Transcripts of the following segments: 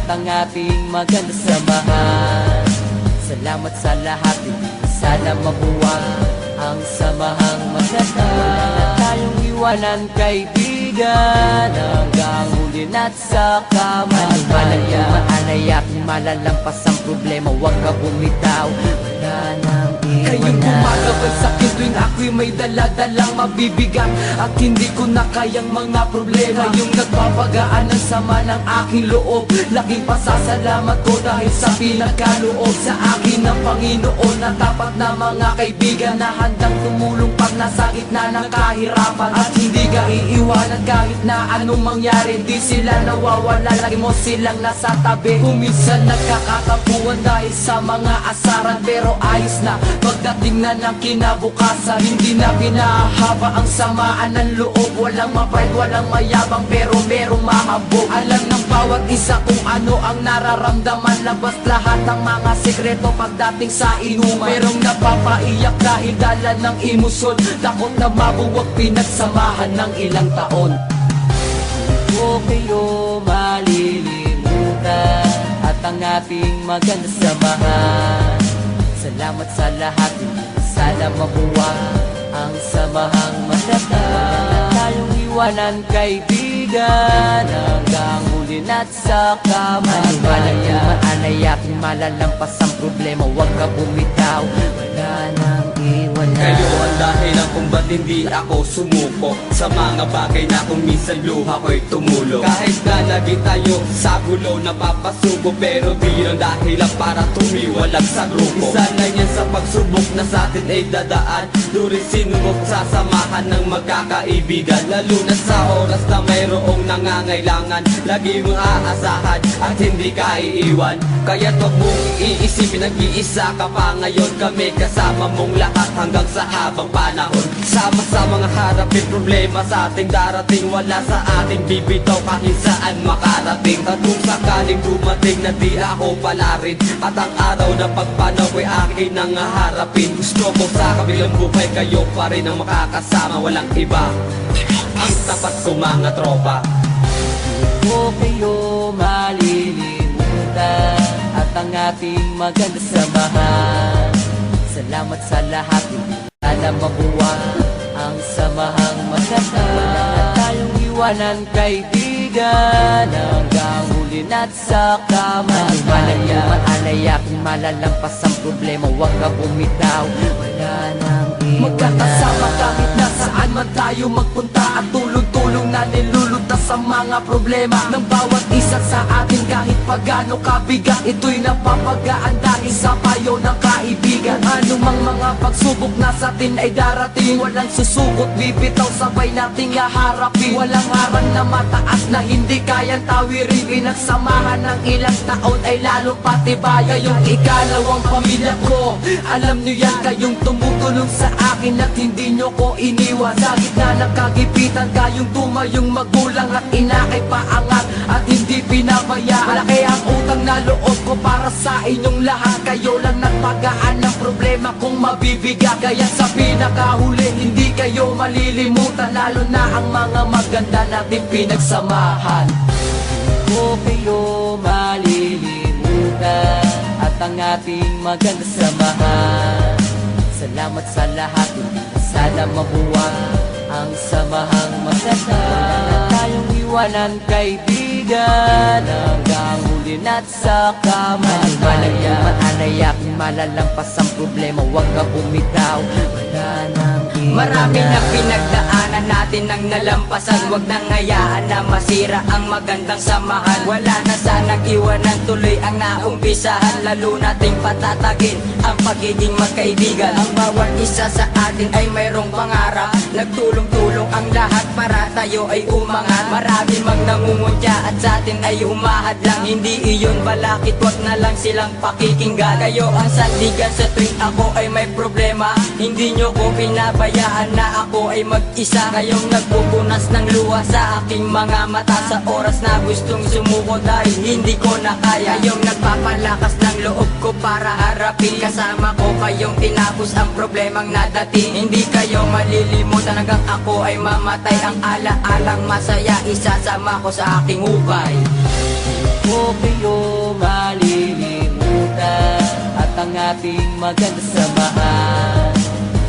at ang ating maganda samahan. Salamat sa lahat, sana mabuwag ang samahang maganda. Wala na tayong iwanan kaibigan, hanggang huli na't sa kamatayan. Aking malalampas ang problema, huwag ka bumitaw, wala nang iwanan. Kayong gumagabay sa'kin tuwing ako'y may daladalang mabibigat at hindi ko na kayang mga problema. Yung nagpapagaan ng sama ng aking loob, laking pasasalamat ko dahil sa pinagkaloob sa akin ng Panginoon na tapat na mga kaibigan na handang tumulong pag nasa gitna ng kahirapan, at hindi ka iiwanan kahit na anong mangyari. Di sila nawawala, lagi mo silang nasa tabi. Kuminsan nagkakatapuan dahil sa mga asaran, pero ayos na pagdating na ng kinabukasan. Hindi na pinahaba ang samaan ng loob, walang ma-pride, walang mayabang, pero merong mahambog. Alam ng bawat isa kung ano ang nararamdaman, labas lahat ang mga sekreto pagdating sa inuman. Merong napapaiyak dahil dala ng emosyon, takot na mabuwag pinagsamahan ng ilang taon. O kayo malilimutan at ang ating maganda samahan. Salamat sa lahat, sana mabuwag ang samahang maganda. Wala na tayong iwanan kaibigan, hanggang huli na't sa kamatayan. Aking malalampas ang problema, huwag ka bumitaw, wala nang iwanan. Kayo ang dahilan kung ba't hindi ako sumuko sa mga bagay na kung minsan luha ko'y tumulo. Kahit na lagi tayo sa gulo napapasuko, pero di yun dahilan para tumiwalag sa grupo. Isa na yan sa pagsubok na sa atin ay dadaan, durin sinubok sa samahan ng magkakaibigan. Lalo na sa oras na mayroong nangangailangan, lagi mong aasahan at hindi ka iiwan. Kaya't wag mong iisipin, nag-iisa ka pa ngayon. Kami kasama mong lahat hanggang sa habang panahon. Sama-sama nga harapin problema sa ating darating, wala sa ating bibitaw kahit saan makarating. At kung sakaling dumating na di ako pala rin, at ang araw na pagpanaw ay akin nang harapin, gusto ko sa kabilang buhay kayo pa rin ang makakasama, walang iba ang tapat ko mga tropa. O kayo malilimutan at ang ating maganda samahan. Salamat sa lahat, sana mabuwag ang samahang maganda. Wala na tayong iwanan kaibigan, hanggang huli na't sa kamatayan. Aking malalampas ang problema, huwag ka bumitaw, wala nang iwanan. Magkakasama kahit nasaan man tayo magpunta, at tulong-tulong na nilulutas sa mga problema ng bawat isa sa atin. Kahit pagano kabigat, ito'y napapagaan dahil sa payo ng kaibigan. Anumang mga pagsubok na sa atin ay darating, walang susukot, bibitaw, sabay nating haharapin. Walang harang na mataas na hindi kayang tawirin, pinagsamahan ng ilang taon ay lalo patibay. Kayong ikalawang pamilya ko, alam nyo yan, kayong tumutulong sa akin at hindi nyo ko iniwan. Sa gitna ng kagipitan, kayong tumayong magulang at ina kay paangat at hindi pinabayaan. Malaki ang utang na loob ko para sa inyong lahat, kayo lang nagpagaan ng problema kung mabibigat. Kaya sa pinakahuli, hindi kayo malilimutan, lalo na ang mga maganda natin pinagsamahan. O kayo malilimutan at ang ating maganda samahan. Salamat sa lahat, sana mabuwag ang samahang maganda. Wala na tayong iwanan kaibigan, hanggang huli na't sa kamatayan. Aking malalampas ang problema, huwag ka bumitaw, wala nang iwanan. Marami na pinagdaanan natin ang nalampasan, wag nang hayaan na masira ang magandang samahan. Wala na sanang iwanan, tuloy ang naumpisahan, lalo nating patatagin ang pagiging magkaibigan. Ang bawat isa sa atin ay mayroong pangarap, nagtulong-tulong ang lahat para tayo ay umangat. Marami mang nangunguntya at sa atin ay humahad lang, hindi iyon balakit, wag na lang silang pakikinggan. Kayo ang sandigan sa tuwing ako ay may problema, hindi nyo ko pinabayaan na ako ay mag-isa. Kayong nagpupunas ng luha sa aking mga mata sa oras na gustong sumuko dahil hindi ko na kaya. Kayong nagpapalakas ng loob ko para harapin, kasama ko kayong tinapos ang problemang nadating. Hindi kayo malilimutan hanggang ako ay mamatay, ang ala-alang masaya isasama ko sa aking hukay. O kayo ating maganda samahan.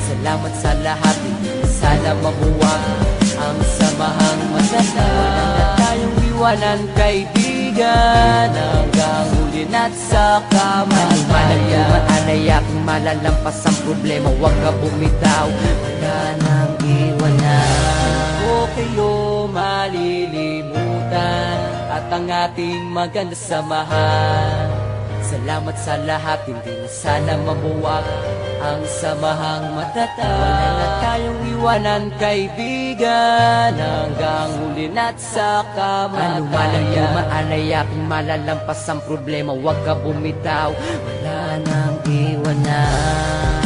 Salamat sa lahat, hindi na sana mabuwag ang samahang matanda. Wala na tayong iwanan, kaibigan, hanggang huli na't sa kamatayan. Mananayak, malalampas ang problema, huwag ka bumitaw, wala nang iwanan. O kayo malilimutan at ang ating maganda samahan. Salamat sa lahat, hindi na sana mabuwag ang samahang matatag. Wala na tayong iwanan, kaibigan, hanggang huli na't sa kamatayan. Anuman ang dumaanayak, malalampas ang problema, huwag ka bumitaw, wala nang iwanan.